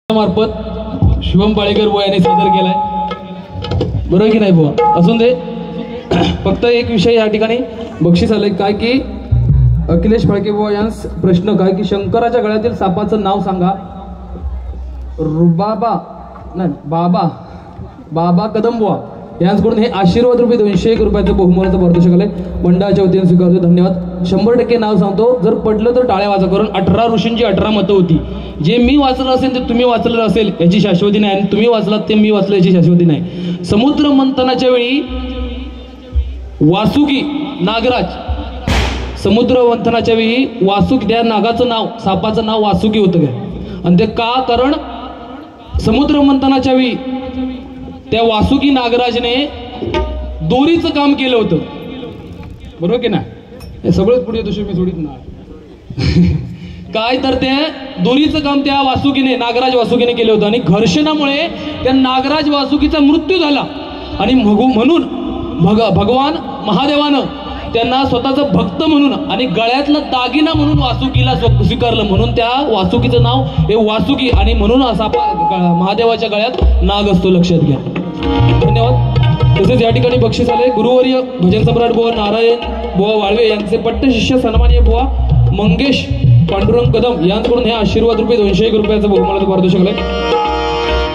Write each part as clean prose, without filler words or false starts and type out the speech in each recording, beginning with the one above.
मार्फत शुभम पाळेकर बुवा यांनी सादर केलाय, बरोबर की नाही बुवा? असून दे. फक्त एक विषय या ठिकाणी बक्षीस आलंय काय की अखिलेश फाळके बुवा यांस प्रश्न काय की शंकराच्या गळ्यातील सापाचं नाव सांगा. रुबाबा नाही बाबा कदम बुवा यांच्याकडून हे आशीर्वाद रुपये 201 रुपयाचं बहुमानाचं पारितोषिक आलंय. मंडळाच्या वतीने स्वीकारतो, धन्यवाद. 100% नाव सांगतो, जर पडलं तर टाळ्या वाजा करून. 18 ऋषींची 18 मतं होती. जे मी वाचलं असेल ते तुम्ही वाचलं असेल याची शाश्वती नाही, आणि तुम्ही वाचलात ते मी वाचलं याची शाश्वती नाही. समुद्र मंथनाच्या वेळी वासुकी नागराज, समुद्र मंथनाच्या वेळी वासुकी त्या नागाचं नाव सापाचं नाव वासुकी होतं काय? आणि ते का? कारण समुद्र मंथनाच्या वेळी त्या वासुकी नागराजने दोरीचं काम केलं होतं, बरोबर की ना? हे सगळंच पुढे येतो मी सोडीत ना. काय तर ते दोरीचं काम त्या वासुकीने नागराज वासुकीने केलं होतं, आणि घर्षणामुळे त्या नागराज वासुकीचा मृत्यू झाला. आणि म्हणून भगवान महादेवानं त्यांना स्वतःचं भक्त म्हणून आणि गळ्यातला दागिना म्हणून वासुकीला स्वीकारलं, म्हणून त्या वासुकीचं नाव हे वासुकी, आणि म्हणून असा महादेवाच्या गळ्यात नाग असतो, लक्षात घ्या. धन्यवाद. तसेच या ठिकाणी बक्षीस आले गुरुवर्य भजन सम्राट बुवा नारायण बुवा वाळवे यांचे पट्ट शिष्य सन्माननीय बुवा मंगेश पांडुरंग कदम यांच्याकडून हे आशीर्वाद रुपये 201 रुपयाचं बहुमानाचं पारितोषिक आलंय.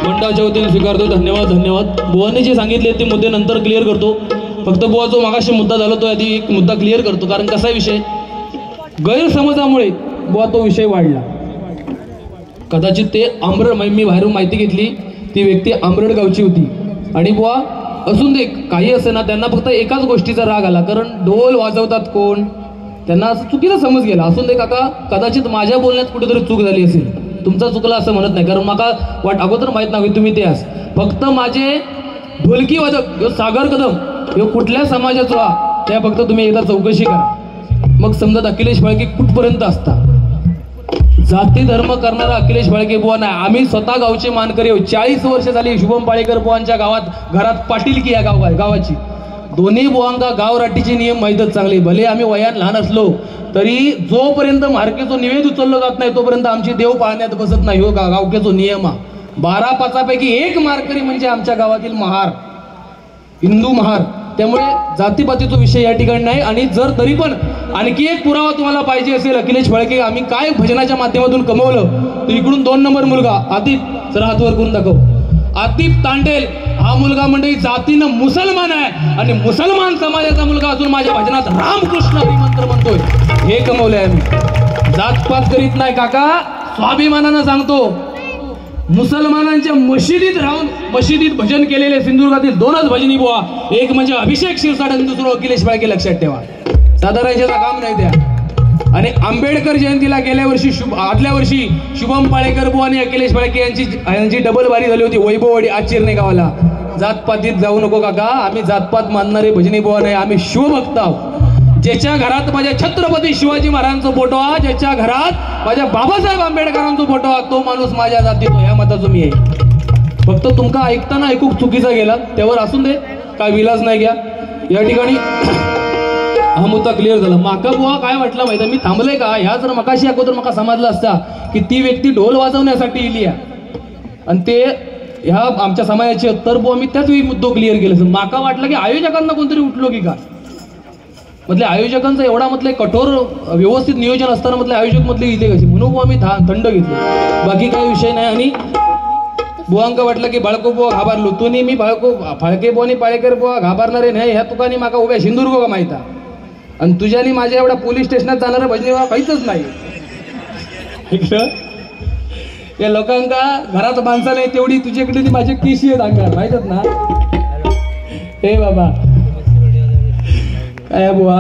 मंडळाच्या वतीने स्वीकारतो, धन्यवाद. बुवांनी जे सांगितले ते मुद्दे नंतर क्लिअर करतो. फक्त बुवा जो मागाशी मुद्दा झाला तो आधी एक मुद्दा क्लिअर करतो, कारण कसा विषय गैरसमजामुळे बुवा तो विषय वाढला. कदाचित ते मी बाहेरून माहिती घेतली, ती व्यक्ती आंबरड गावची होती, आणि बुवा असून दे काही असे ना, त्यांना फक्त एकाच गोष्टीचा राग आला, कारण ढोल वाजवतात कोण, त्यांना असं चुकीचा समज गेला. असून दे काका, कदाचित माझ्या बोलण्यात कुठेतरी चूक झाली असेल, तुमचा चुकला असं म्हणत नाही, कारण मला अगोदर माहित नाही तुम्ही ते आस. फक्त माझे ढोलकी वादक सागर कदम हे कुठल्या समाजाचा त्या फक्त तुम्ही एकदा चौकशी करा, मग समजत अखिलेश फाळके कुठपर्यंत असता. जाती धर्म करणारा अखिलेश फाळके बुवा नाही, आम्ही स्वतः गावचे मानकरी आहोत. 40 वर्ष झाली शुभम पाळेकर बुवांच्या घरात पाटीलकी या गावाची. दोन्ही बुवांका गावराटीचे नियम माहीतच चांगले. भले आम्ही वयात लहान असलो तरी जोपर्यंत मार्केचो निवेद उचललो जात नाही तोपर्यंत आमची देव पाळण्यात बसत नाही. हो गावकेचो नियम हा. 12 पाचापैकी एक मारकरी म्हणजे आमच्या गावातील महार, हिंदू महार. त्यामुळे जातीपातीचा विषय या ठिकाणी नाही. आणि जर तरी पण आणखी एक पुरावा तुम्हाला पाहिजे असेल अखिलेश फाळके आम्ही काय भजनाच्या माध्यमातून कमवलं, तर इकडून 2 नंबर मुलगा आतिफ, जरा हातवर करून दाखव. आतिफ तांडेल हा मुलगा मंडळी जातीनं मुसलमान आहे, आणि मुसलमान समाजाचा मुलगा असून माझ्या भजनात रामकृष्ण हरी मंत्र म्हणतोय. हे कमवलंय आम्ही. जातपात करीत नाही काका, स्वाभिमानानं सांगतो. मुसलमानांच्या मशिदीत राहून मशिदीत भजन केलेले सिंधुदुर्गातील 2च भजनी बुवा, एक म्हणजे अभिषेक शिरसाट आणि दुसरं अखिलेश फाळके. लक्षात ठेवा, साधारण काम नाही द्या. आणि आंबेडकर जयंतीला गेल्या वर्षी आदल्या वर्षी शुभम पाळेकर बुवा आणि अखिलेश फाळके यांची डबल वारी झाली होती वैभववाडी आज चिरणे गावाला. जातपातीत जाऊ नको काका, आम्ही जातपात मानणारे भजनी बुवा नाही, आम्ही शिवभक्त आहोत. ज्याच्या घरात माझ्या छत्रपती शिवाजी महाराजांचा फोटो आहे, ज्याच्या घरात माझ्या बाबासाहेब आंबेडकरांचा फोटो आहे, तो माणूस माझ्या जातीतो, या मताचं मी आहे. फक्त तुमका ऐकताना ऐकूक चुकीचा गेला, त्यावर असून दे, काय विलाज नाही घ्या. या ठिकाणी हा मुद्दा क्लिअर झाला. माका बुवा काय वाटलं माहिती, मी थांबलोय का ह्या जर मकाशी अगोदर मका समजलं असता की ती व्यक्ती ढोल वाजवण्यासाठी इली आहे आणि ते ह्या आमच्या समाजाची, तर बुवा मी त्याच मुद्दो क्लिअर केलं. माका वाटलं की आयोजकांना कोणतरी उठलो की का, म्हटले आयोजकांचं एवढा म्हटलं कठोर व्यवस्थित नियोजन असताना म्हटलं आयोजक म्हटले इथे कशी, म्हणून बुवा मी थंड घेतलं, बाकी काही विषय नाही. आणि बुवांका वाटलं की बाळको बुवा घाबरलो, तुम्ही मी फाळके बुवानी पाळेकर बुवा घाबरणारे नाही, ह्या तुकानी माका उभ्या सिंधुदुर्ग का माहिती, आणि तुझ्यानी माझ्या एवढा पोलीस स्टेशनात जाणारा भजनी काहीच नाही. या लोकांका घरात माणसा नाही तेवढी तुझ्याकडे ती माझी केशी आहे अंगार, माहितच ना. हे बाबा काय बुवा,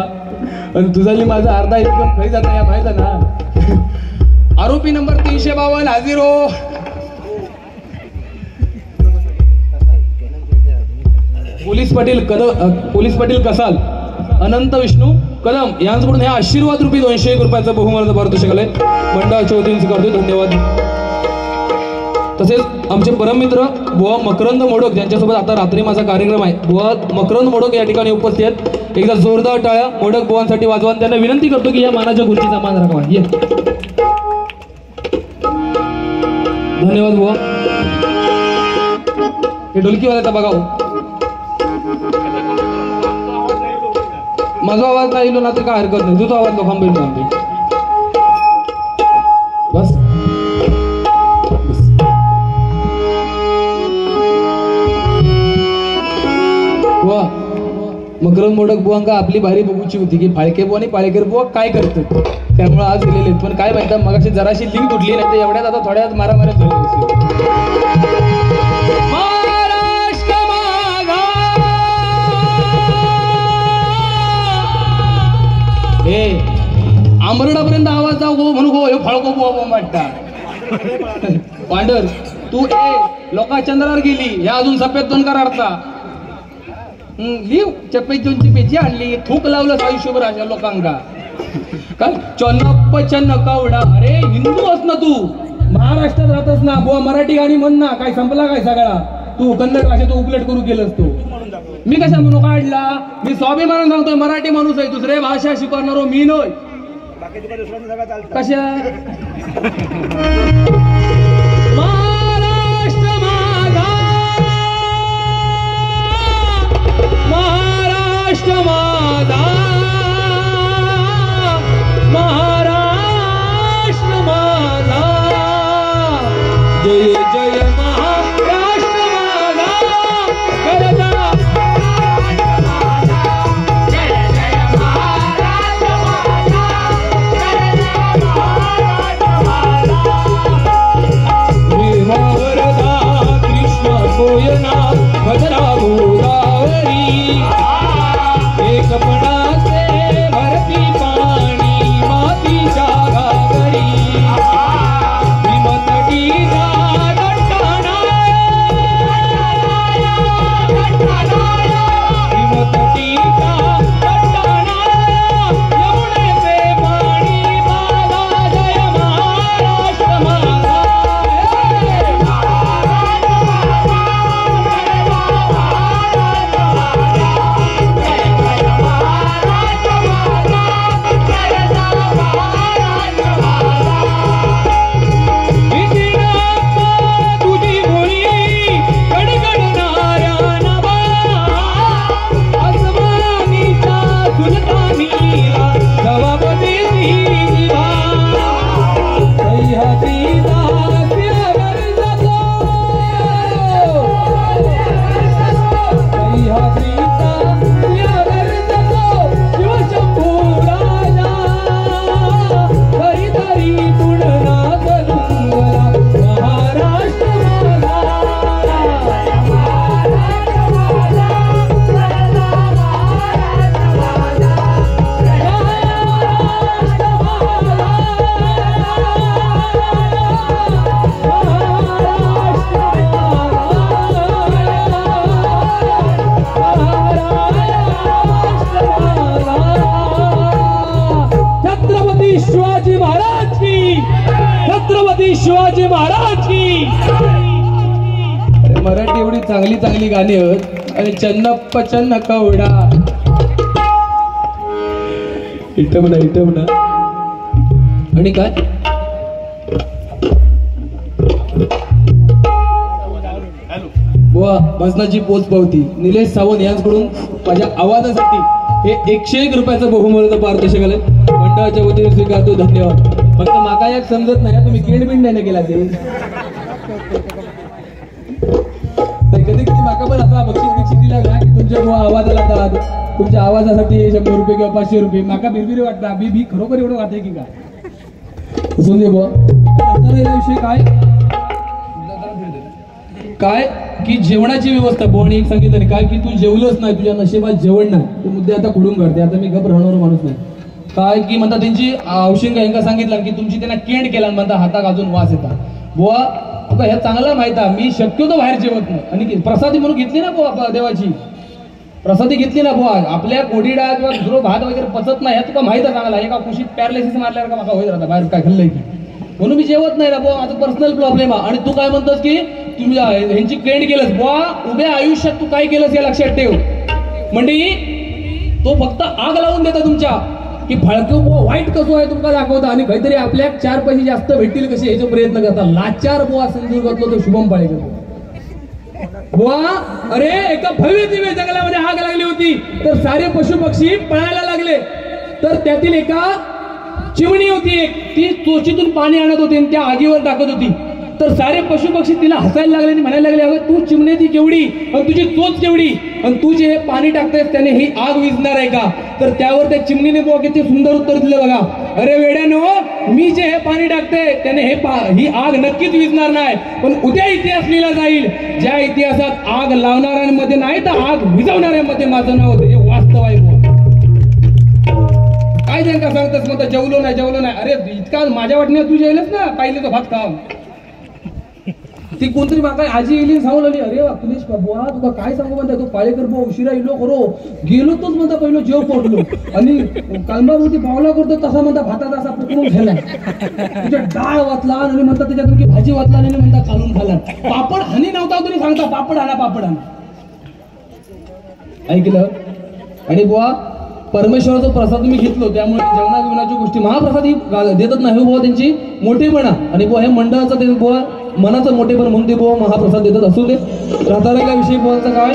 आणि तुझ्यानी माझा अर्धा इतकं खाई जाता या माहित ना. आरोपी नंबर 352 हाजीर हो. पोलीस पाटील कसाल अनंत विष्णू कदम यांच्याकडून हे आशीर्वाद रुपये 201 रुपयाचं बहुमानाचं पारितोषिक आलंय. मंडळाच्या वतीने स्वीकारतो, धन्यवाद. तसेच आमचे परममित्र बुवा मकरंद मोडक ज्यांच्यासोबत आता रात्री माझा कार्यक्रम आहे, बुवा मकरंद मोडक या ठिकाणी उपस्थित आहेत. एकदा जोरदार टाळ्या मोडक बुवांसाठी वाजवा. त्यांना विनंती करतो की या मानाच्या गुरुजीचा मान राखावा. धन्यवाद बुवा. हे ढोलकीवाल्याचा बघा हो. माझा आवाज नाही इलो ना तर काय हरकत नाही. तुझा आवाज लोकांपर्यंत सांगते. बस बुवा मकरंद मोडक बुवांका आपली भारी बघूची होती की फाळके बुवा आणि पाळेकर बुवा काय करतात. त्यामुळे आज गेलेले पण काय माहिती मगाशी जराशी लिंक तुटली नाही तर एवढ्यात आता थोड्यात मारामाऱ्या झाली. हे आंबरडापर्यंत आवाज जाऊ गो म्हणू गो हे फळको बुवा वाटता. पांढर तू लोका चंद्रावर गेली ह्या अजून सफेद दोनकार अडता लिव चप्पे दोनची पेची आणली थूक लावलं आयुष्यभर अशा लोकांका काय चन्नप्प चन्न कवडा. अरे हिंदू अस ना तू महाराष्ट्रात राहतस ना बुवा मराठी गाणी म्हण ना काय संपला काय सगळा. तू कन्नड भाषेत उपलट करू केलंस तू. मी कशा म्हणू काढला. मी स्वाभिमानानं सांगतोय मराठी माणूस आहे. दुसरे भाषा शिकवणारो मी नोय. कशा महाराष्ट्र माझा महाराष्ट्र माझा महाराष्ट्र माझा जय जय महाराष्ट्र माझा करता कोयना भद्रा गोदावरी एक पणाचे भरती पाणी मातीच्या घागरी हिमतटीचा हिमतटीचा यमुनेचे पाणी माझा जय महाराष्ट्र माझा. शिवाजी महाराज की. मराठी एवढी चांगली चांगली गाणी आहेत आणि चन्नप्प चन्न कवडा इटमना आणि काय बुवा भजनाची पोच पावती निलेश सावंत यांच्याकडून माझ्या आवाजासाठी हे 101 रुपयाचं बहुमूल्य पारितोषिक आलं. मंडळाच्या वतीने स्वीकारतो. धन्यवाद. फक्त माका एक समजत नाही तुम्ही केंडबिंड नाही केला ते कधी कधी माका पण असा बक्षीस दिला का की तुमच्या बुवा आवाजाला तर तुमच्या आवाजासाठी 100 रुपये किंवा 500 रुपये माका बिरबिरी वाटतं. बी खरोखर एवढं वाटतंय की काय सुन दे बुवा. विषय काय की जेवणाची व्यवस्था बोणी एक सांगितलं काय की तू जेवलंच नाही तुझ्या नशिबात जेवण नाही ते मुद्दे आता खोडून काढते. आता मी गप राहणार माणूस नाही काय की म्हणता त्यांची औषंगा यांना सांगितलं की तुमची त्यांना केंड केला म्हणता हाता गाजून वास येतात. बुवा तुका ह्या चांगला माहिती आहे. मी शक्यतो बाहेर जेवत नाही आणि प्रसादी म्हणून घेतली ना बुवा देवाची प्रसादी घेतली ना बुवा. आपल्या कोडी डाळ किंवा दुसरं भात वगैरे पचत नाही हे तुका माहित आहे चांगला. एका कुशीत पॅरालिसिस मारल्यावर का माका होईल राहता बाहेर काय खाल्लंय की म्हणून मी जेवत नाही ना बुवा. माझा पर्सनल प्रॉब्लेम आहे. आणि तू काय म्हणतोस की तुम्ही ह्यांची केंड केलंस बुवा. उभ्या आयुष्यात तू काय केलंस हे लक्षात ठेव. म्हणजे तो फक्त आग लावून देता तुमच्या की फाळकं बुवा वाईट कसं आहे तुमका दाखवता आणि काहीतरी आपल्या 4 पैसे जास्त भेटतील कसे याचा प्रयत्न करता. लाचार बुवा सिंधुदुर्गातलो तो शुभम पाळेकर बुवा. अरे एका भव्य दिव्य जंगलामध्ये आग लागली होती तर सारे पशु पक्षी पळायला लागले. तर त्यातील एका चिमणी होती एक, ती चोचीतून पाणी आणत होती आणि त्या आगीवर टाकत होती. तर सारे पशु पक्षी तिला हसायला लागले आणि म्हणायला लागले, अगं तू चिमणे ती केवढी आणि तुझी चोच केवढी आणि तू जे हे पाणी टाकतेस त्याने ही आग विझणार आहे का. तर त्यावर त्या चिमणीने बुवा किती सुंदर उत्तर दिलं बघा. अरे वेड्यानो, मी जे हे पाणी टाकते त्याने ही आग नक्कीच विझणार नाही, पण उद्या इतिहास लिहिला जाईल ज्या इतिहासात आग लावणाऱ्यांमध्ये नाही तर आग विझवणाऱ्यांमध्ये माझं नाव होतं. हे वास्तव आहे बुवा. काय त्यांना सांगतस मग जेवलो नाही. अरे इतका माझ्या वाटण्यात तू जेवलंस ना, पाहिले तो भात खाव. ती कोणतरी माका आजी येईल सांगू लागली, अरे अखिलेश बुवा तुका काय सांगू म्हणता, तू पाळेकर बुवा उशिरा इलो करो गेलो तोच म्हणता पहिलं जेव पडलो आणि कांबावरती पावला करतो तसा म्हणता भातात असा पकडून खाला. तुझ्या डाळ वाचला आणि म्हणता त्याच्यातून की भाजी वाचला आणि म्हणता काढून खाला. पापड हानी नव्हता तुम्ही सांगता पापड आणा. ऐकलं. आणि बुवा परमेश्वराचा प्रसाद तुम्ही घेतलो त्यामुळे जेवणाची गोष्टी महाप्रसाद ही देतच नाही बुवा, त्यांची मोठेपणा आणि बुवा हे मंडळाचं ते बुवा मनाचं मोठेपण म्हणून ते बुवा महाप्रसाद देतात. असू दे. राहतारेला विषयी बुवांचा काय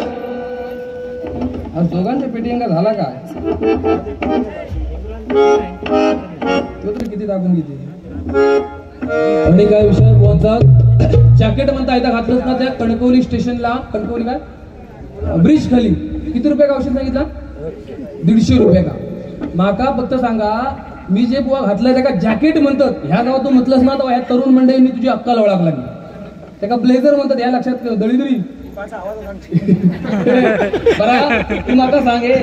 आज दोघांच्या पेटींगा झाला काय तो तरी किती टाकून घेते. आणि काय विषय बुवांचा जॅकेट म्हणता येता घातलंच ना त्या कणकवली स्टेशनला, कणकवली काय ब्रिज खाली किती रुपये का औषध सांगितलं 150 रुपये का. माका फक्त सांगा मी जे बुवा घातलंय त्याला जॅकेट म्हणतात. ह्या गावात तू म्हटलंस ना तर ह्या तरुण मंडळींनी तुझी अक्कल ओळख लागली. त्याला ब्लेझर म्हणतात. या लक्षात दळीदळी बरा तू माका सांगे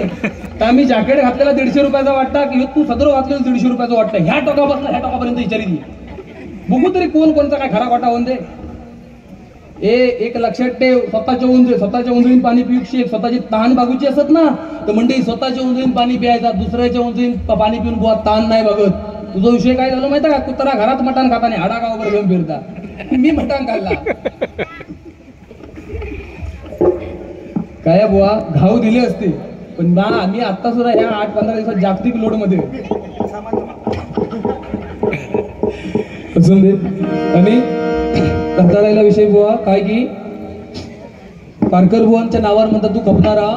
का मी जॅकेट घातलेला 150 रुपयाचा वाटता की तू सदर घातलेला 150 रुपयाचा वाटतं. ह्या टोकापासून ह्या टोकापर्यंत विचारी बघू तरी कोणचा काय खरा वाटा होऊन दे. एक लक्षात ठेव, स्वतःच्या उंजळीन पाणी पिऊशी स्वतःची तहान बागूची असत ना तर मंडळी स्वतःच्या उंजळीन पाणी प्यायचा, दुसऱ्याच्या उंजळीन पाणी पिऊन बुवा ताण नाही बघत. तुझा विषय काय झाला माहिती का, कुत्रा घरात मटण खाता नाही हाडा गावावर घेऊन फिरता. मी मटण खाल्ला काय बुवा घाव दिले असते पण ना आम्ही आता सुद्धा ह्या 8-15 दिवसात जागतिक लोड मध्ये असून दे. आणि कंटाळायला विषय बुवा काय की पारकर बुवांच्या नावावर म्हणतात तू खपणारा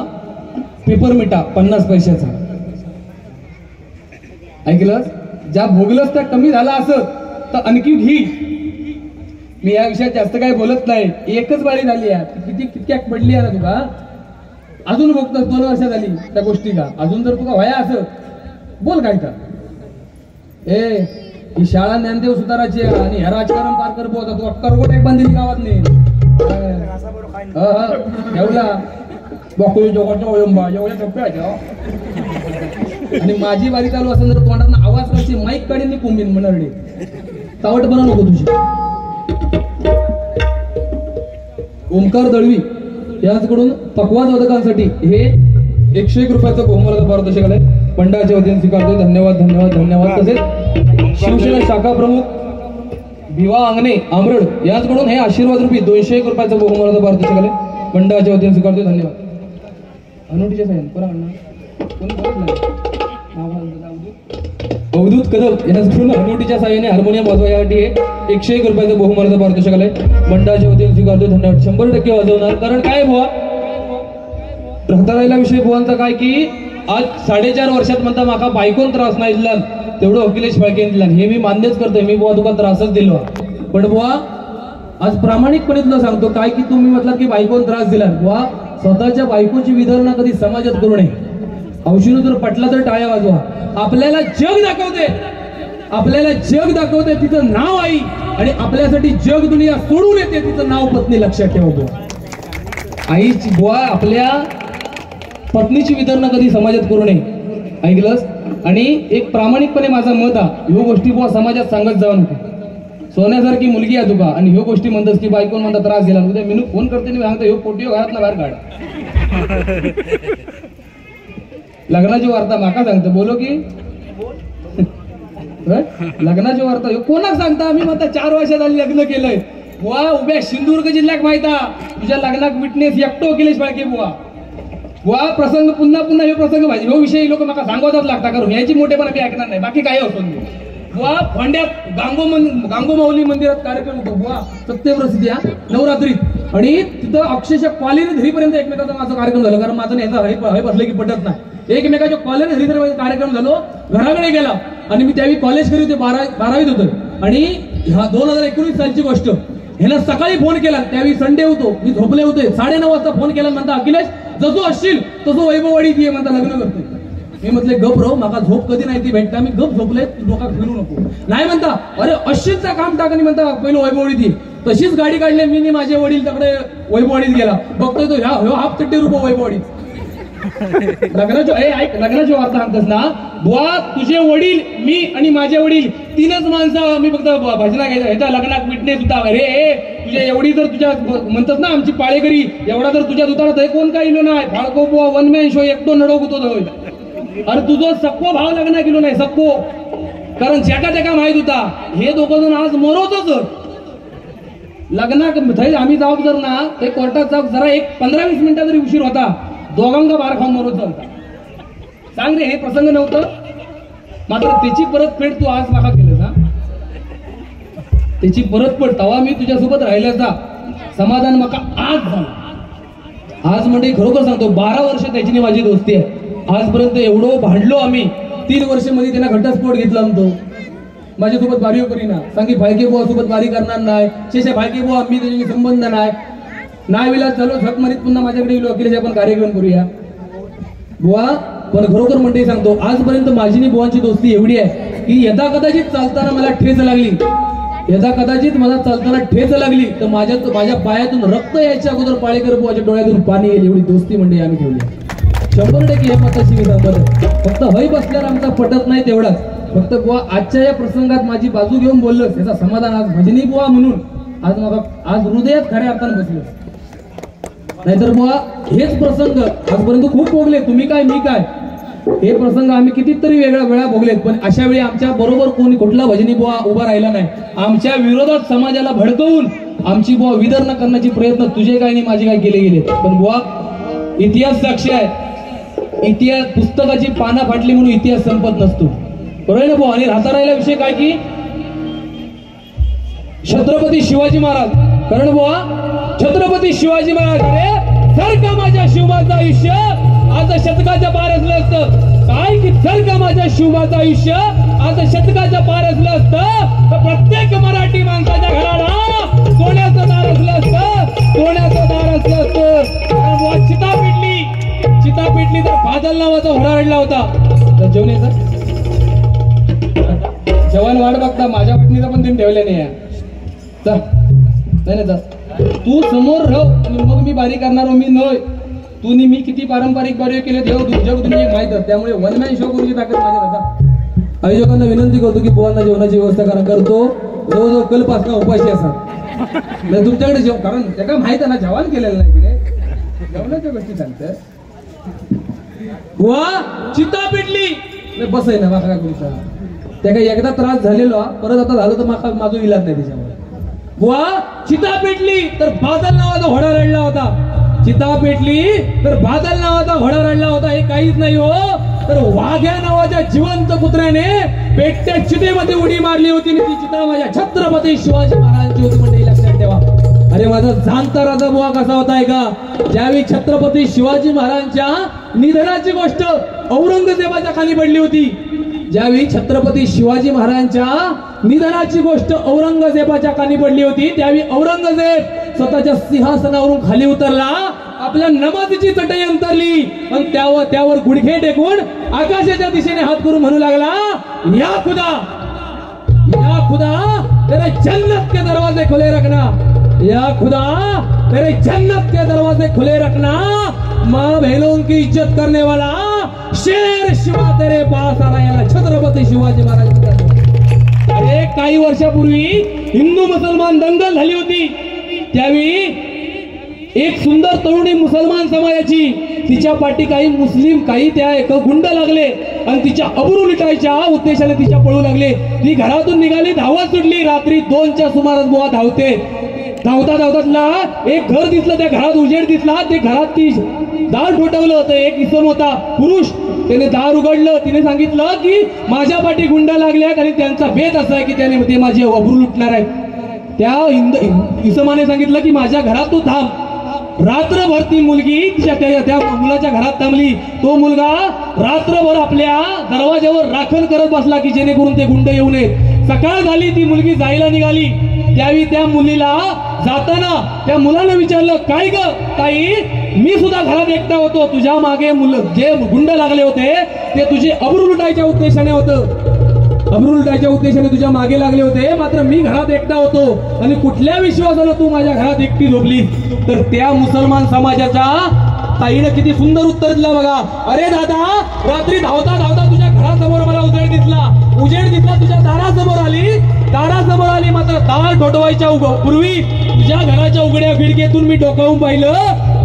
पेपर मिटा 50 पैशाचा. ऐकलं. ज्या भोगलंच त्या कमी झाला असत तर आणखी घी. मी या विषयात जास्त काही बोलत नाही. एकच बारी झाली आहे किती पडली आहे ना तुका अजून बघतोस 2 वर्ष झाली त्या गोष्टी का. अजून जर तुका व्हाया असत बोल काय तर ही शाळा ज्ञानदेव सुताराची आणि ह्या राजकारण पार कर बोलता तू अक्करकोट एक बांधली गावात नाही एवढा बकुळी जोगाच्या ओळंबा एवढ्या टप्प्या. आणि माझी बारी चालू असेल जर तोंडात आवाज करची माईक काढीन मी कोंबीन म्हणणारे तावटपणा नको तुझी. ओमकार दळवी याचकडून पक्वाज वादकांसाठी हे 101 रुपयाचं बहुमूल्य पारितोषिक आलंय. मंडळाच्या वतीने स्वीकारतोय. धन्यवाद. तसेच शिवसेना शाखा प्रमुख भिवा अंगणे आमरड याचकडून हे आशीर्वाद रूपी 201 रुपयाचं बहुमूल्य पारितोषिक आलंय. मंडळाच्या वतीने स्वीकारतोय. धन्यवाद. अनुटीच्या साहेब अवधूत कदम याचकडून अनुटीच्या साह्याने हार्मोनियम वाजवण्यासाठी 101 रुपयाचं बहुमूल्य पारितोषिक आलंय. मंडळाच्या वतीने स्वीकारतोय. धन्यवाद. 100% वाजवणार. कारण काय बुवा राहतारायला विषय बुवांचा काय की आज 4.5 वर्षात म्हणता माका बायकोन त्रास नाही दिला तेवढं अखिलेश फाळकेने दिला. हे मी मान्यच करतोय. मी बुवा तुका त्रासच दिलो पण बुवा आज प्रामाणिकपणे तुला सांगतो काय की तुम्ही म्हटलं की बायकोन त्रास दिला. बुवा स्वतःच्या बायकोची विधारणा कधी समाजात करू नये. औषध जर पटला तर टाळ्या वाजवा. आपल्याला जग दाखवते तिचं नाव आई आणि आपल्यासाठी जग दुनिया सोडून येते तिचं नाव पत्नी. लक्षात ठेवा बुवा आईची बुवा आपल्या पत्नीची विधारणा कधी समाजात करू नये. ऐकलंस. आणि एक प्रामाणिकपणे माझा मत आहे ह्यो गोष्टी बुवा समाजात सांगत जाऊ नको. सोन्यासारखी मुलगी आहे तुका आणि ह्यो गोष्टी म्हणतात की बायकोन म्हणता त्रास दिला उद्या मी फोन करते मी सांगतो ह्यो पोटिओ घरात ना बाहेर काढ. लग्नाची वार्ता माका सांगतो बोलो की लग्नाची वार्ता कोणाक सांगता. मी म्हणता 4 वर्ष झाली लग्न केलंय बुवा. उभ्या सिंधुदुर्ग जिल्ह्यात माहिता तुझ्या लग्नाक विटनेस एकटो अखिलेश फाळके बुवा. वा प्रसंग पुन्हा पुन्हा हे प्रसंग पाहिजे ह्यो विषयी लोक मला सांगवतच लागता कारण ह्याची मोठेपणा मी ऐकणार नाही बाकी काय असो वा फोंड्यात गांगोमाऊली मंदिरात कार्यक्रम होतो बुवा सत्यप्रसिद्धी नवरात्रीत आणि तिथं अक्षरशः कॉलेज धरीपर्यंत एकमेकाचा माझा कार्यक्रम झाला कारण माझं ह्याचा हय बसलं की पटत नाही एकमेकाच्या कॉलेज धरीपर्यंत कार्यक्रम झालो घराकडे गेला आणि मी त्यावेळी कॉलेज करी होते 12वीत होतो आणि ह्या 2019 सालची गोष्ट ह्याला सकाळी फोन केला त्यावेळी संडे होतो मी झोपले होते 9:30 वाजता फोन केला म्हणता अखिलेश जसो असशील तसं वैभववाडीत ये म्हणता लग्न करतोय मी म्हटले गप रो माका झोप कधी नाही ती भेटता मी गप झोपले डोका फिरू नको नाही म्हणता अरे अशीच काम टाकणी म्हणता पहिलं वैभववाडीत ये तशीच गाडी काढली मी माझे वडील तिकडे वैभववाडीत गेला बघतोय तो ह्यो हाफ चट्टी रुपये वैभववाडीत लग्नाची वार्ता सांगतस ना बुवा तुझे वडील मी आणि माझे वडील तीनच माणसं मी फक्त भजना घ्यायचा ह्याचा लग्नात विटनेस होता अरे तुझ्या एवढी जर तुझ्या म्हणतात ना आमची पाळेकरी एवढा जर तुझ्या दुकानात आहे कोण काय इलो नाही फाळको बुवा वन मॅन शो एकटो नडो होतो अरे तुझं सक्को भाव लग्न केलो नाही सक्को कारण ज्याका माहित होता हे दोघं जण आज मरोतच लग्नात थंय आम्ही जाऊ जर ना ते कोर्टात जाऊ जरा एक 15-20 मिनिटं जरी उशीर होता दोघांना बार खाऊन मरोत चालता सांग रे हे प्रसंग नव्हतं मात्र त्याची परतफेड तू आज माका केलं ना त्याची परतफेड तवा मी तुझ्यासोबत राहिल्याचा समाधान माका आज झालं आज म्हणजे खरोखर सांगतो 12 वर्ष त्याची माझी दोस्ती आहे आजपर्यंत एवढं भांडलो आम्ही 3 वर्ष मध्ये त्यांना घटस्फोट घेतला म्हणतो माझ्यासोबत बारीव करीना सांगी फाळके बुवा सोबत बारी करणार नाही शेषे फाळके बुवा मी त्याच्याशी संबंध नाही विलास झालो झकमरीत पुन्हा माझ्याकडे येलो अखिलेश आपण कार्यक्रम करूया बुवा पण खरोखर म्हणते सांगतो आजपर्यंत माझी आणि बुवांची दोस्ती एवढी आहे की यदा कदाचित चालताना मला ठेच लागली यदा कदाचित मला चालताना ठेच लागली तर माझ्या पायातून रक्त यायच्या अगोदर पाळेकर बुवाच्या डोळ्यातून पाणी येईल एवढी दोस्ती म्हणजे आम्ही ठेवली 100% हे मताशी मी सांगतो फक्त हय बसल्यावर आमचा पटत नाही तेवढाच फक्त बुवा आजच्या या प्रसंगात माझी बाजू घेऊन बोललो त्याचा समाधान आज भजनी बुवा म्हणून आज मला आज हृदयात खऱ्या अर्थानं बसलो नाहीतर बुवा हेच प्रसंग आजपर्यंत खूप भोगले तुम्ही काय मी काय हे प्रसंग आम्ही कितीतरी वेळा भोगलेत पण अशा वेळी आमच्या बरोबर कोणी कुठला भजनी बुवा उभा राहिला नाही आमच्या विरोधात समाजाला भडकवून आमची बुवा विदर्न करण्याचे प्रयत्न तुझे काय आणि माझे काय केले गेले पण बुवा इतिहास साक्षी आहे इतिहास पुस्तकाची पानं फाटली म्हणून इतिहास संपत नसतो बरोबर ना भाऊ आणि राहता राहिला विषय काय की छत्रपती शिवाजी महाराज कारण बुवा छत्रपती शिवाजी महाराज अरे जर का माझ्या शिवबाचं आयुष्य आज शतकाच्या पार असलं असतं काय की जर का माझ्या शिवबाचं आयुष्य आज शतकाच्या पार असलं असतं तर प्रत्येक मराठी माणसाच्या घराला सोन्याचं दार असलं असतं सोन्याचं दार असलं असतं चिता पेटली तर बादल नावाचा घोडा रडला होता तर जेवण्याचा जवान वाट बघता माझ्या पत्नीचा पण त्यांनी ठेवले नाही तू समोर राह मग मी बारी करणार मी नय तू मी किती पारंपरिक बारी केले देव जग तुम्ही माहित त्यामुळे वन मॅन शो करूची ताकद माझ्या आयोजकांना विनंती करतो की बुवांना जेवणाची व्यवस्था करतो जवळजवळ कलपासनं उपाशी असा तुमच्याकडे जेव कारण त्याला माहित आहे ना जवान केलेलं नाही तिने जेवणाच्या गोष्टी सांगतात बुवा चिता पेटली बस आहे ना माका काय करूचा त्या काही एकदा त्रास झालेला परत आता झालं तर माका माझा इलाज नाही त्याच्यामुळे बुवा चिता पेटली तर बादल नावाचा घोडा रडला होता चिता पेटली तर बादल नावाचा घोडा रडला होता हे काहीच नाही हो तर वाघ्या नावाच्या जिवंत कुत्र्याने पेटत्या चितेमध्ये उडी मारली होती आणि ती चिता माझ्या छत्रपती शिवाजी महाराजांची होती म्हणजे लक्षात ठेवा अरे माझा जाणता राजा बुवा कसा होता का ज्यावेळी छत्रपती शिवाजी महाराजांच्या निधनाची गोष्ट औरंगजेबाच्या खाली पडली होती ज्यावेळी छत्रपती शिवाजी महाराजांच्या निधनाची गोष्ट औरंगजेबाच्या खाली पडली होती त्यावेळी औरंगजेब स्वतःच्या सिंहासनावरून खाली उतरला आपल्या नमाजीची चटई अंतरली आणि त्यावर गुडघे टेकून आकाशाच्या दिशेने हात करून म्हणू लागला या खुदा तेरे जन्नत के दरवाजे खुले रखना या खुदा तेरे जन्नत के दरवाजे खुले रखना माँ बहनों की इज्जत करने वाला शेर शिवा तेरे पास आ रहा है छत्रपती शिवाजी महाराज अरे काही वर्षापूर्वी हिंदू मुसलमान दंगल झाली होती त्यावेळी एक सुंदर तरुणी मुसलमान समाजाची तिच्या पाठी काही मुस्लिम काही त्या एक गुंड लागले आणि तिच्या अब्रू लुटायच्या उद्देशाने तिच्या पळू लागले ती घरातून निघाली धावत सुटली रात्री 2च्या सुमारास बुवा धावते धावता धावतातला एक घर दिसलं, त्या घरात उजेड दिसला, ते घरात ती दार ठोठवलं होतं. एक इसम होता पुरुष, त्याने दार उघडलं. तिने सांगितलं की माझ्या पाठी गुंडा लागल्यात आणि त्यांचा भेद असा आहे की त्याने ते माझे अब्रू लुटणार आहे. त्या इसमाने सांगितलं की माझ्या घरात तू थांब. रात्रभर ती मुलगी त्या मुलाच्या घरात थांबली. तो मुलगा रात्रभर आपल्या दरवाज्यावर राखण करत बसला की जेणेकरून ते गुंड येऊ नयेत. सकाळ झाली, ती मुलगी जायला निघाली. त्यावेळी त्या मुलीला जाताना त्या मुलानं विचारलं, काय ग ताई, मी सुद्धा घरात एकटा होतो, तुझ्या मागे जे गुंड लागले होते ते तुझे अब्रू लुटायच्या उद्देशाने होतं, अब्रू लुटायच्या उद्देशाने तुझ्या मागे लागले होते, मात्र मी घरात एकटा होतो आणि कुठल्या विश्वासानं तू माझ्या घरात एकटी झोपली. तर त्या मुसलमान समाजाच्या ताईनं किती सुंदर उत्तर दिलं बघा. अरे दादा, रात्री धावता धावता तुझ्या घरासमोर मला उजेड दिसला, तुझ्या दारासमोर आली, मात्र दार ठोठवायच्या पूर्वी तुझ्या घराच्या उघड्या खिडकीतून मी डोकावून पाहिलं.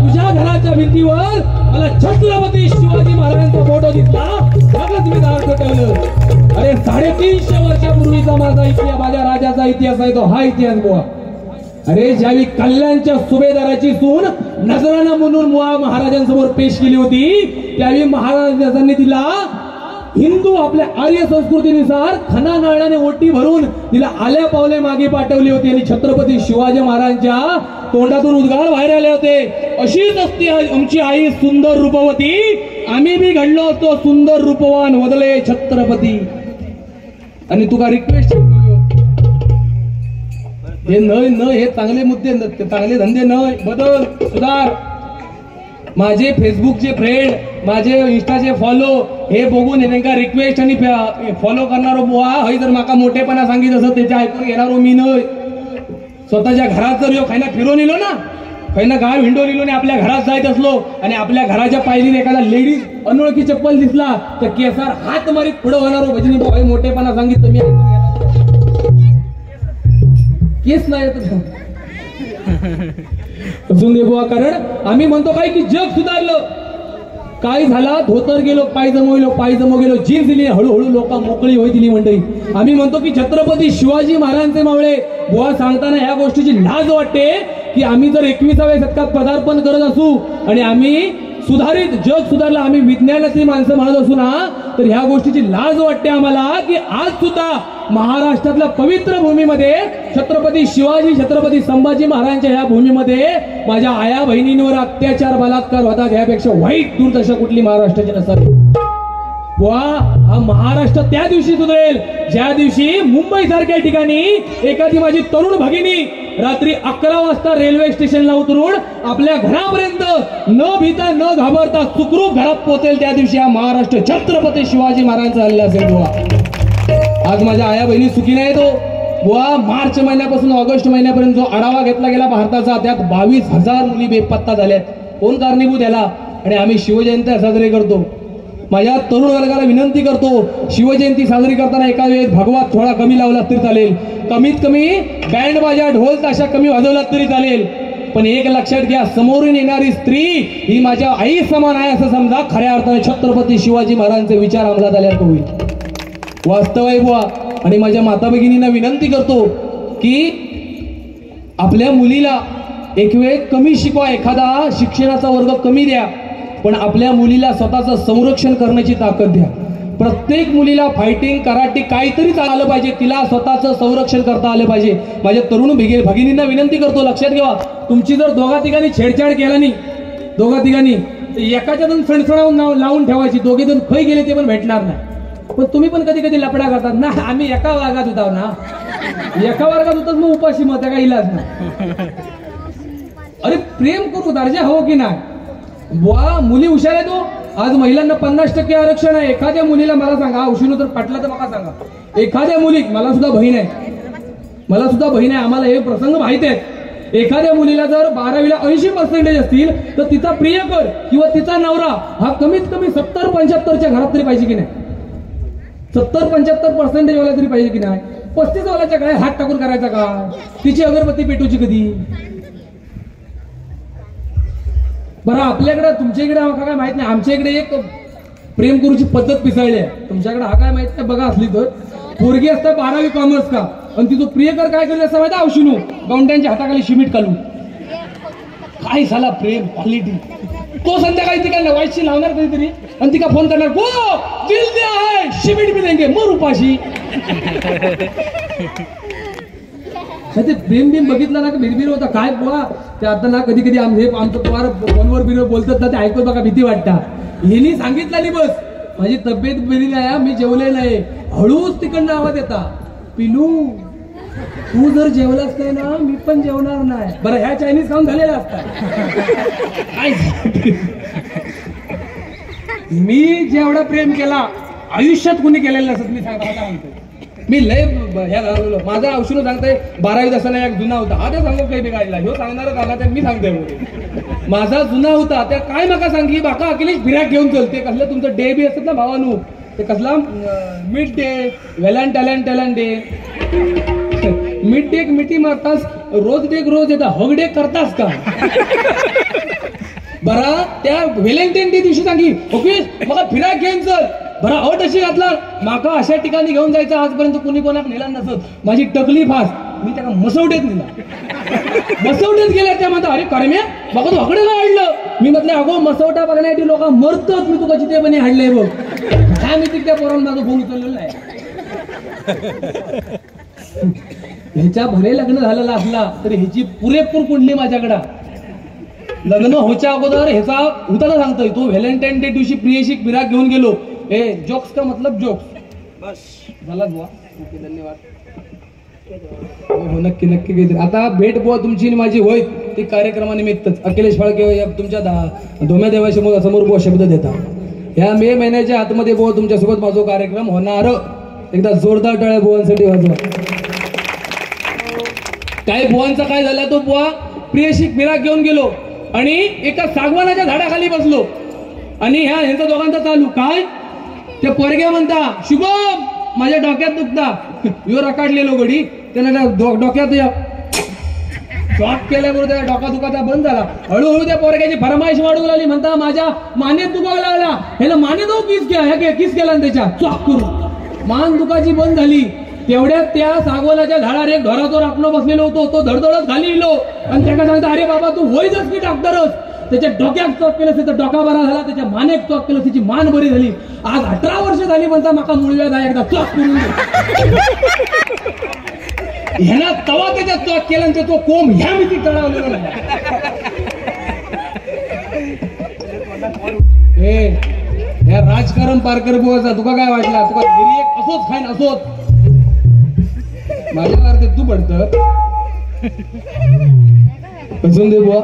तुझ्या घराच्या भिंतीवर मला छत्रपती शिवाजी महाराजांचा फोटो दिसला, त्यातच मी दार ठोठवलं. अरे 350 वर्षापूर्वीचा माझा इतिहास, माझ्या राजाचा इतिहास आहे तो, हा इतिहास बुवा. अरे ज्यावेळी कल्याणच्या सुभेदाराची सून नजराना म्हणून महाराजांसमोर पेश केली होती, त्यावेळी महाराजांनी तिला हिंदू आपल्या आर्य संस्कृतीनुसार खना नारळाने ओटी भरून तिला आल्या पावले मागे पाठवली होती आणि छत्रपती शिवाजी महाराजांच्या तोंडातून उद्गार बाहेर आले होते. अशीच असती आमची आई सुंदर रूपवती, आम्ही बी घडलो असतो सुंदर रूपवान वदले छत्रपती. आणि तुका रिक्वेस्ट, हे न हे चांगले मुद्दे, चांगले धंदे न बदल, सुधार. माझे फेसबुकचे फ्रेंड, माझे इंस्टाचे फॉलो हे बघून त्यांना रिक्वेस्ट आणि फॉलो करणारो बुवा हय जर माका मोठेपणा सांगित असं त्याच्या ऐकून घेणारो मी नय. स्वतःच्या घरात जर खायला फिरून इलो ना, खायला गाव हिंडोन इलो आणि आपल्या घरात जायत असलो आणि आपल्या घराच्या पायरीने एखादा लेडीज अनोळखी चप्पल दिसला तर केसार हात मारीत पुढे होणारो भजनी बुवा मोठेपणा सांगितलं मी केस नाही अजून दे बुवा. कारण आम्ही म्हणतो काय की जग सुधारलं, काय झाला, धोतर गेलो, पाय जमो गेलो, जीन्स दिली, हळूहळू लोक मोकळी होई दिली मंडळी. आम्ही म्हणतो की छत्रपती शिवाजी महाराजांचे मावळे बुवा सांगताना ह्या गोष्टीची लाज वाटते की आम्ही जर 21व्या शतकात पदार्पण करत असू आणि आम्ही सुधारित जग सुधारलं, आम्ही विज्ञानाची माणसं म्हणत असू ना, तर ह्या गोष्टीची लाज वाटते आम्हाला की आज सुद्धा महाराष्ट्रातल्या पवित्र भूमीमध्ये छत्रपती शिवाजी, छत्रपती संभाजी महाराजांच्या ह्या भूमीमध्ये माझ्या आया बहिणींवर अत्याचार, बलात्कार होतात. यापेक्षा वाईट दुर्दशा कुठली महाराष्ट्राची नसावी. वा, हा महाराष्ट्र त्या दिवशी सुधरेल ज्या दिवशी मुंबई सारख्या ठिकाणी एखादी माझी तरुण भगिनी रात्री 11 वाजता रेल्वे स्टेशनला उतरून आपल्या घरापर्यंत न भीता न घाबरता सुखरूप घरात पोहोचेल. त्या दिवशी हा महाराष्ट्र छत्रपती शिवाजी महाराजांचा हल्ला असेल बुवा. आज माझ्या आया बहिणी सुखी नाही तो बुवा. मार्च महिन्यापासून ऑगस्ट महिन्यापर्यंत जो आढावा घेतला गेला भारताचा, त्यात 22,000 मुली बेपत्ता झाल्यात. कोण कारणीभूत याला? आणि आम्ही शिवजयंती साजरी करतो. माझ्या तरुण वर्गाला विनंती करतो, शिवजयंती साजरी करताना एका वेळेस भगवा थोडा कमी लावला तरी चालेल, कमीत कमी बँड बाजा ढोल ताशा कमी वाजवला तरी चालेल, पण एक लक्षात घ्या, समोरून येणारी स्त्री ही माझ्या आई समान आहे असं समजा. खऱ्या अर्थाने छत्रपती शिवाजी महाराजांचे विचार अंमलात आल्यासारखं होईल. वास्तव आहे बुवा. आणि माझ्या माता भगिनींना विनंती करतो की आपल्या मुलीला एक वेळ कमी शिकवा, एखादा शिक्षणाचा वर्ग कमी द्या, पण आपल्या मुलीला स्वतःचं संरक्षण करण्याची ताकद द्या. प्रत्येक मुलीला फायटिंग, कराटे काहीतरी आलं पाहिजे, तिला स्वतःचं संरक्षण करता आलं पाहिजे. माझ्या तरुण भगिनींना विनंती करतो, लक्षात घ्या, तुमची जर दोघा तिघांनी छेडछाड केला नाही, दोघा तिघांनी एकाच्या दोन सणसणावून लावून ठेवायची, दोघे जण खै गेले ते पण भेटणार नाही. पण तुम्ही पण कधी कधी लपडा करतात ना, आम्ही एका वर्गात होतो ना, एका वर्गात होतच मग उपाशी मत काय इलाज नाही. अरे प्रेम करू, दर्जा हो की नाही बुवा. मुली हुशार आहे तो. आज महिलांना 50% आरक्षण आहे. एखाद्या मुलीला मला सांगा, उशिरू तर पटलं तर मला सांगा, एखाद्या मुली, मला सुद्धा बहीण आहे, आम्हाला हे प्रसंग माहित आहेत. एखाद्या मुलीला जर 12वीला 80% असतील तर तिचा प्रियकर किंवा तिचा नवरा हा कमीत कमी 70-75च्या घरात तरी पाहिजे की नाही, 70-75% वाला तरी पाहिजे की नाही. 35 वाल्याच्या काय हात टाकून करायचा का? तिची अगरबत्ती पेटूची कधी? बरं, आपल्याकडे, तुमच्या इकडे हा काय माहित नाही, आमच्या इकडे एक प्रेम करूची पद्धत पिसळली आहे. तुमच्याकडे हा काय माहित नाही बघा, असली तर पोरगी असता 12वी कॉमर्स का आणि तिचं प्रियकर काय करत असं माहिती औषधू गौंड्यांच्या हाताखाली शिमिट घालून. काय झाला प्रेम क्वालिटी. तो संध्याकाळी तिकडे वाईटशी लावणार कधीतरी आणि तिका फोन करणार गो दिल द्या आहे शिमिट भी देंगे मर उपाशी. ते प्रेम बिम बघितलं ना बिरबिर होता काय बुवा ते आता ना कधी कधी आमचं तुम्हाला फोनवर बिर बोलतात ना ते ऐकून बघा भीती वाटता. यांनी सांगितलं नाही बस माझी तब्येत बरी नाही मी जेवले नाही. हळूच तिकडनं आवाज येता पिलू तू जर जेवलास नाही ना मी पण जेवणार नाही. बरं ह्या चायनीज खाऊन झालेला असतात. मी जेवढा प्रेम केला आयुष्यात कुणी केलेलं नसत. मी सांगतो मी लय ह्या घालवलो. माझा औषध सांगताय 12वी असताना एक जुना होता. हा ते सांगतो काही बिघाडला ह्यो सांगणारच आला तर मी सांगतोय. माझा जुना होता त्या काय माका सांगली बाका अखिलेश फिराक घेऊन चलते कसलं तुमचं डे बी असतात ना भावानू ते कसला mid day Valentine day mid day मिठी मारतास रोज डे रोज येता हग डे करतास का. बरा त्या व्हॅलेंटाईन डे दिवशी सांगी ओके मला फिराक घेऊन चल. बरा अट अशी घातला माका अशा ठिकाणी घेऊन जायचं आजपर्यंत कुणी कोणाक नेला नसत. माझी टकली फास मी त्याला मसवड्यात नेला. मसवड्यात गेल्या त्या म्हणता अरे करम्या बघा तू हकडे काय हाडलं. मी म्हटलं अगो मसवटा बघण्यासाठी लोक मरतात मी तुका जिथे पण हाडलंय बघ. काय मी तिथे पोरांना माझं फोन उचललेला आहे. ह्याच्या भरे लग्न झालेला असला तरी ह्याची पुरेपूर कुंडली माझ्याकडं. लग्न होच्या अगोदर ह्याचा होता सांगतोय तो व्हॅलेंटाईन डे दिवशी प्रियशी फिराक घेऊन गेलो. ए जोक्स का मतलब जोक्स बस झाला बुवा. ओके धन्यवाद. हो नक्की नक्की काहीतरी आता भेट बुवा तुमची आणि माझी होय ती कार्यक्रमानिमित्तच. अखिलेश फाळके तुमच्या धोम्या देवाच्या समोर बुवा शब्द देता ह्या मे महिन्याच्या आतमध्ये बुवा तुमच्यासोबत माझा कार्यक्रम होणार. एकदा जोरदार टाळ्या बुवांसाठी वाजवा. काय बुवांचा काय झाला तो बुवा प्रियशी फिराक घेऊन गेलो आणि एका सागवानाच्या झाडाखाली बसलो आणि ह्यांचा दोघांचा चालू काय ते पोरग्या म्हणता शुभम माझ्या डोक्यात दुखता. यो रकाडलेलो गडी त्याने डोक्यात शॉक केल्याबरोबर त्या डोका दुखाचा बंद झाला. हळूहळू त्या पोरग्याची फरमाईश वाढू लागली. म्हणता माझ्या मानेत दुखायला लागला ह्याला माने दो किस घ्या किस केला त्याच्या चॉक करून मान दुखाची बंद झाली. तेवढ्यात त्या सागवानाच्या झाडावर एक ढोराचोर आपणं बसलेलो होतो. तो धडधडत खाली इलो आणि त्याला सांगता अरे बाबा तू होईच की डॉक्टरच. त्याच्या डोक्यात चॉक केलं त्याचा डोका बरा झाला. त्याच्या मानेत चॉक केलं त्याची मान बरी झाली. आज 18 वर्ष झाली म्हणता माका मुळव्यात एकदा चॉक करून ह्याला तवा त्याच्या चॉक केला आणि तो कोंब ह्या मिती चढावलेला नाही. ह्या राजकारण पारकर बुवाचा तुका काय वाटला तुका घरी एक असोच खाईन असोच माझ्या अर्थ तू पडत पसंत दे बुवा.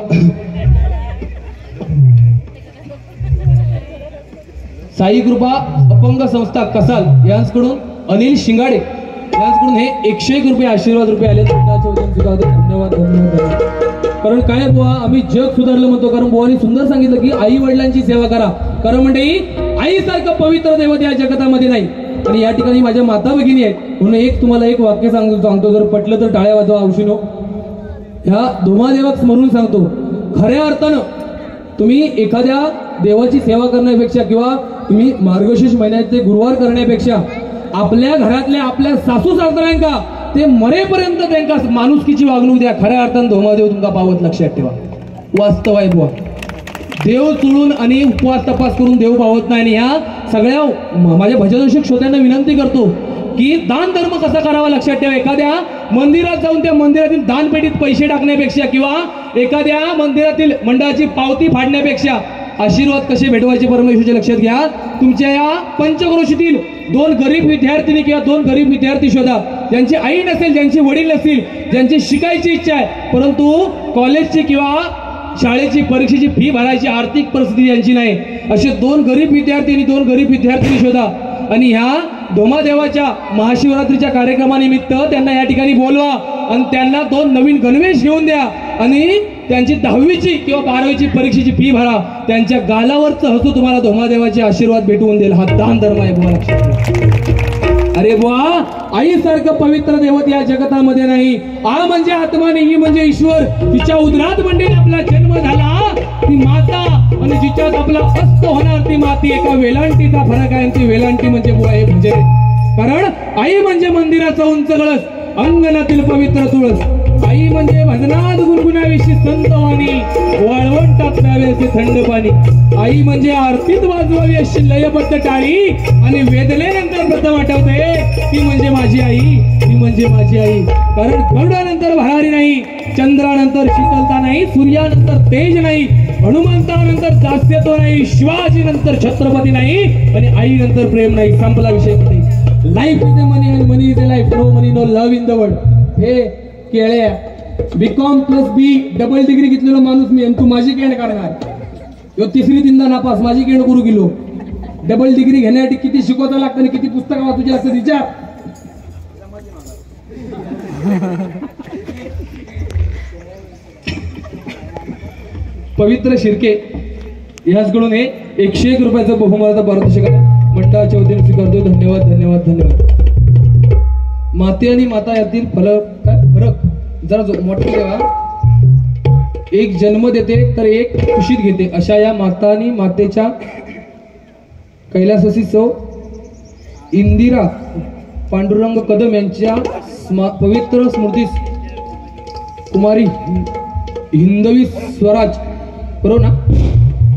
साई कृपा अपंग संस्था कसाल यांकडून अनिल शिंगाडे यांकडून हे 101 रुपये आशीर्वाद रुपये आले. धन्यवाद धन्यवाद. कारण काय बुवा आम्ही जग सुधारलं म्हणतो कारण बुवानी सुंदर सांगितलं की आई वडिलांची सेवा करा. कारण म्हणजे आईसारखं पवित्र दैवत या जगतामध्ये नाही. आणि या ठिकाणी माझ्या माता भगिनी आहेत म्हणून तुम्हाला एक वाक्य सांगतो जर पटलं तर टाळ्या वाजवा औषधो. ह्या धोमादेवाक स्मरून सांगतो खऱ्या अर्थानं तुम्ही एखाद्या देवाची सेवा करण्यापेक्षा किंवा तुम्ही मार्गशीर्ष महिन्याचे गुरुवार करण्यापेक्षा आपल्या घरातल्या आपल्या सासू सासऱ्यांका ते मरेपर्यंत त्यांना माणुसकीची वागणूक द्या. खऱ्या अर्थानं धोमादेव तुमका पावत लक्षात ठेवा. वास्तव आहे बुवा. देव चुळून आणि उपवास तपास करून देव पावत नाही. आणि ह्या सगळ्या माझ्या भजनरसिक श्रोत्यांना विनंती करतो की दान धर्म कसा करावा लक्षात ठेवा. एखाद्या मंदिरात जाऊन त्या मंदिरातील दानपेटीत पैसे टाकण्यापेक्षा किंवा एखाद्या मंदिरातील मंडळाची पावती फाडण्यापेक्षा आशीर्वाद कसे भेटवायचे परमेश्वरचे लक्षात घ्या. तुमच्या या पंचक्रोशीतील 2 गरीब विद्यार्थिनी किंवा 2 गरीब विद्यार्थी शोधा ज्यांची आई नसेल ज्यांचे वडील नसतील ज्यांची शिकायची इच्छा आहे परंतु कॉलेजची किंवा शाळेची परीक्षेची फी भरायची आर्थिक परिस्थिती यांची नाही. असे 2 गरीब विद्यार्थी आणि 2 गरीब विद्यार्थिनी शोधा आणि ह्या धोमादेवाच्या महाशिवरात्रीच्या कार्यक्रमानिमित्त त्यांना या ठिकाणी बोलवा आणि त्यांना 2 नवीन गणवेश घेऊन द्या आणि त्यांची 10वीची किंवा 12वीची परीक्षेची फी भरा. त्यांच्या गालावरच हसू तुम्हाला धोमादेवाचे आशीर्वाद भेटवून देईल. हा दान धर्म आहे बुवा लक्षात. अरे बुवा आईसारखं पवित्र दैवत या जगतामध्ये नाही. आ म्हणजे आत्मा नाही ही म्हणजे ईश्वर. तिच्या उदरात म्हणजे आपला जन्म झाला ती माता आणि जिच्यात आपला अस्त होणार ती माती. एका वेलांटीचा फरक आहे. ती वेलांटी म्हणजे बुवा हे म्हणजे कारण आई म्हणजे मंदिराचा उंच कळस अंगणातील पवित्र तुळस. आई म्हणजे भजनात गुणगुणाविषयी संतवाणी, वाळवंटात प्यावे असे थंड पाणी. आई म्हणजे आरतीत वाजवावी अशी लयबद्ध टाळी, आणि वेदनेनंतर प्रथम आठवते ती म्हणजे माझी आई, ती म्हणजे माझी आई. कारण गरुडानंतर भरारी नाही, चंद्रानंतर शीतलता नाही, सूर्यानंतर तेज नाही, हनुमंतानंतर दास्यत्व नाही, शिवाजी नंतर छत्रपती नाही, आणि आई नंतर प्रेम नाही. संपला विषय. Life is a money and money is a life. No money no love in the world. हे केळ्या B Com plus B double degree घेतलेला माणूस मी, आणि तू माझी केण करणार. यो तिसरी तीनदा नापास, माझी केण करू गेलो. डबल डिग्री घेण्यासाठी किती शिकवता लागतं आणि किती पुस्तकं वाचूची लागतं विचार. पवित्र शिर्के याचकडून हे 101 रुपयाचं बहुमानाचा पारितोषिक मंडळाच्या वतीने स्वीकारतो. धन्यवाद धन्यवाद धन्यवाद. माते आणि माता यातील फरक जरा मोठा देवा. एक जन्म देते तर एक खुशीत घेते, अशा या माता आणि मातेच्या कैलासवासी सौ इंदिरा पांडुरंग कदम यांच्या पवित्र स्मृतीस कुमारी हिंदवी स्वराज बरोबर ना,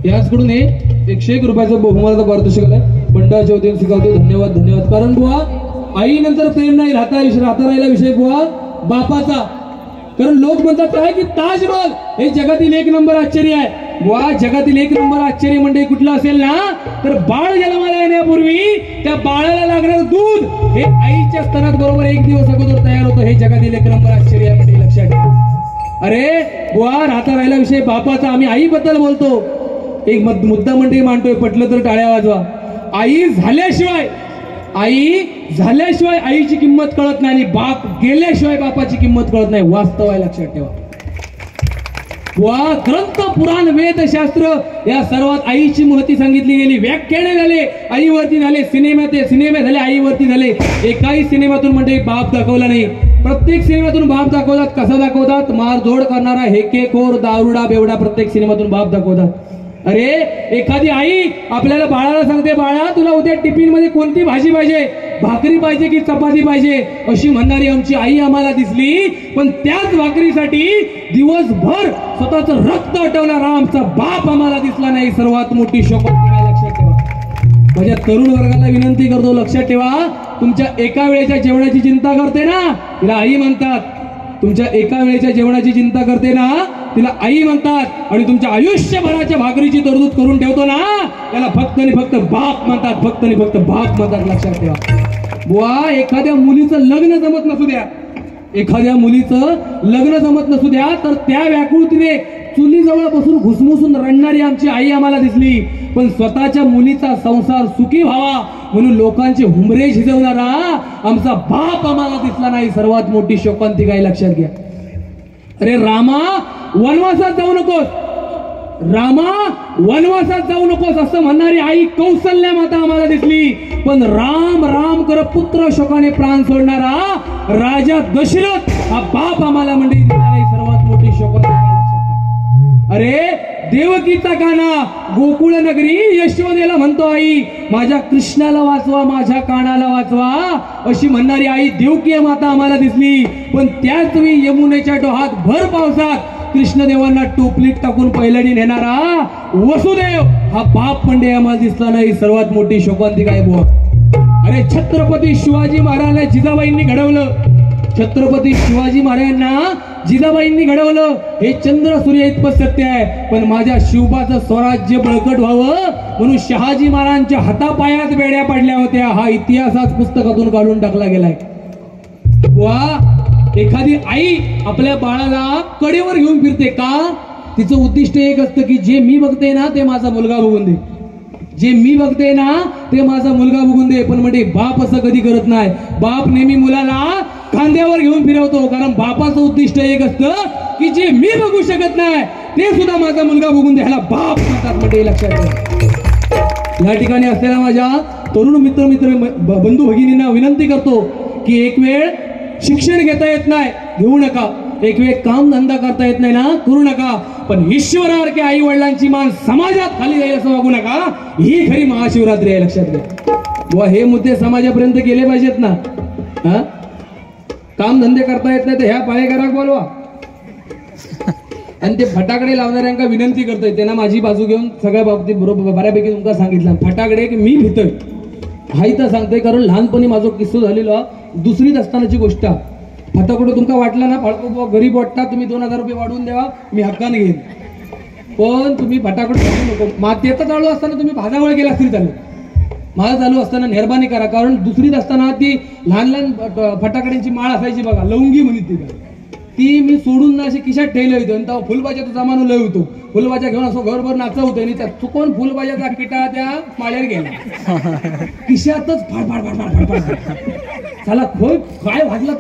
याचकडून हे 101 रुपयाचं बहुमानाचा पारितोषिक मंडळाच्या वतीने स्वीकारतो. धन्यवाद धन्यवाद. कारण बुवा आई नंतर प्रेम नाही, राहता राहिला विषय बुवा बापाचा. कारण लोक म्हणतात काय की ताजमहल हे जगातील 1 नंबर आश्चर्य आहे. बुवा जगातील 1 नंबर आश्चर्य म्हणजे कुठलं असेल ना, तर बाळ जन्माला येण्यापूर्वी त्या बाळाला लागणारं दूध हे आईच्या स्तनात बरोबर 1 दिवस अगोदर तयार होतं. हे जगातील 1 नंबर आश्चर्य आहे म्हणजे लक्षात ठेवा. अरे बुवा राहता राहिला विषय बापाचा. आम्ही आईबद्दल बोलतो, एक मुद्दा मंडळी मांडतोय, पटलं तर टाळ्या वाजवा. आई झाल्याशिवाय आईची किंमत कळत नाही, आणि बाप गेल्याशिवाय बापाची किंमत कळत नाही. वास्तव आहे, लक्षात ठेवा. वा ग्रंथ पुराण वेद शास्त्र या सर्वात आईची महती सांगितली गेली. व्याख्याने झाले आईवरती झाले, सिनेमे झाले आईवरती झाले. एकाही सिनेमातून म्हणजे बाप दाखवला नाही. प्रत्येक सिनेमातून बाप दाखवतात. कसा दाखवतात? मारझोड करणारा, हेकेखोर, दारुडा, बेवडा प्रत्येक सिनेमातून बाप दाखवतात. अरे एखादी आई आपल्याला बाळाला सांगते, बाळा तुला उद्या टिफिन मध्ये कोणती भाजी पाहिजे, भाकरी पाहिजे की चपाती पाहिजे, अशी म्हणणारी आमची आई आम्हाला दिसली. पण त्याच भाकरीसाठी दिवसभर स्वतःचं रक्त आटवणारा आमचा बाप आम्हाला दिसला नाही. सर्वात मोठी शोकत. लक्षात ठेवा. माझ्या तरुण वर्गाला विनंती करतो, लक्षात ठेवा. तुमच्या एका वेळेच्या जेवणाची चिंता करते ना, तिला आई म्हणतात. तुमच्या एका वेळेच्या जेवणाची चिंता करते ना, तिला आई म्हणतात. आणि तुमच्या आयुष्यभराच्या भाकरीची तरतूद करून ठेवतो ना, त्याला फक्त आणि फक्त बाप म्हणतात. फक्त आणि फक्त बाप म्हणतात. लक्षात ठेवा. बुवा एखाद्या मुलीचं लग्न जमत नसू द्या, एखाद्या मुलीचं लग्न जमत नसू द्या, तर त्या व्याकुळतेने चुलीजवळ बसून घुसमुसून रडणारी आमची आई आम्हाला दिसली. पण स्वतःच्या मुलीचा संसार सुखी व्हावा म्हणून लोकांचे हुमरे शिजवणारा आमचा बाप आम्हाला दिसला नाही. सर्वात मोठी शोकांतिका आहे, लक्षात घ्या. अरे रामा वनवासात जाऊ नकोस, रामा वनवासात जाऊ नकोस असं म्हणणारी आई कौसल्या माता आम्हाला दिसली. पण राम राम कर पुत्र शोकाने प्राण सोडणारा राजा दशरथ हा बाप आम्हाला मंडळी दिसला नाही. सर्वात मोठी शोकांतिका. अरे देवकीचा काना गोकुळ नगरी यशोदेला म्हणतो, आई माझ्या कृष्णाला वाचवा, माझ्या कानाला वाचवा अशी म्हणणारी आई देवकी माता आम्हाला दिसली. पण त्याच वेळी यमुनेच्या डोहात भर पावसात कृष्णदेवांना टोपलीत टाकून पहिलडी नेणारा वसुदेव हा बाप म्हणजे आम्हाला दिसला नाही. सर्वात मोठी शोकांतिका आहे बुवा. अरे छत्रपती शिवाजी महाराजांना जिजाबाईंनी घडवलं, छत्रपती शिवाजी महाराजांना जिजाबाईंनी घडवलं हे चंद्र सूर्य इतपत सत्य आहे. पण माझ्या शिवबाचं स्वराज्य बळकट व्हावं म्हणून शहाजी महाराजांच्या हातापायात बेड्या पडल्या होत्या. हा इतिहासाच पुस्तकातून काढून टाकला गेलाय. वा एखादी आई आपल्या बाळाला कडेवर घेऊन फिरते का? तिचं उद्दिष्ट एक असतं की जे मी बघते ना ते माझा मुलगा बघून दे, जे मी बघते ना ते माझा मुलगा बघून दे. पण म्हणजे बाप असं कधी करत नाही. बाप नेहमी मुलाला खांद्यावर घेऊन फिरवतो, कारण बापाचं उद्दिष्ट एक असतं की जे मी बघू शकत नाही ते सुद्धा माझा मुलगा बघून द्यायला बाप म्हणतात. म्हणजे लक्षात ठेवा. या ठिकाणी असलेल्या माझ्या तरुण मित्र बंधू भगिनींना विनंती करतो की एक वेळ शिक्षण घेता येत नाही घेऊ नका, एक वेळ काम धंदा करता येत नाही ना करू नका, पण ईश्वरासारख्या आई वडिलांची मान समाजात खाली जाईल असं वागू नका. ही खरी महाशिवरात्री आहे, लक्षात घ्या. व हे मुद्दे समाजापर्यंत गेले पाहिजेत ना. काम धंदे करता येत नाही तर ह्या पाळेकराक बोलवा आणि ते फटाकडे लावणाऱ्यांका विनंती करतोय. त्यांना माझी बाजू घेऊन सगळ्या बाबतीत बरोबर बऱ्यापैकी तुमका सांगितलं. फटाकडे की मी भितोय हाही तर सांगतोय, कारण लहानपणी माझा किस्सा झालेला 2रीत असतानाची गोष्ट. फटाकडे तुमका वाटला ना फाळको गरीब वाटता, तुम्ही 2000 रुपये वाढवून द्यावा, मी हक्काने घेईन, पण तुम्ही फटाकडे टाकू नको. मातेचा चालू असताना तुम्ही भाजावळ केला असतील चालू, माझा चालू असताना मेहरबानी करा. कारण 2रीत असताना ती लहान लहान फटाकड्यांची माळ असायची बघा, लवंगी म्हणत ती मी सोडून ना अशी खिशात ठेवली होती. आणि तेव्हा फुलबाजाचा जमानो लय होतो, फुलबाजा घेऊन असं घरभर नाचवतोय आणि त्यात चुकून फुलबाजाचा किटा त्या माळ्यावर गेला, खिशातच फाड फाड फाड फाड फाड फाड चला खोय काय भाजला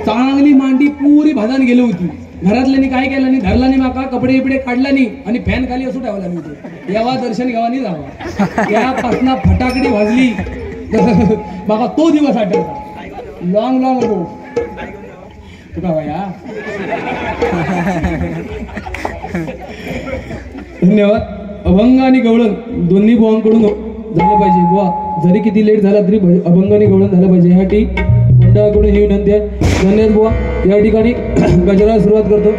चांगली मांडी पुरी भाजान गेली होती. घरातल्यानी काय केलं नाही, धरला नाही माका, कपडे बिपडे काढला नाही आणि फॅन खाली असं ठेवला नाही होते. यावा दर्शन घ्यावा नाही जावा, यापासून फटाकडी वाजली बघा तो दिवस आठवता. लॉंग लॉंग अगो तुका या धन्यवाद. अभंग आणि गवळण दोन्ही बुवांकडून झालं पाहिजे. बुवा जरी किती लेट झाला तरी अभंग आणि गवळण झालं पाहिजे, यासाठी मंडळाकडून ही विनंती आहे. धन्यवाद बुवा. या ठिकाणी गजराला सुरुवात करतो.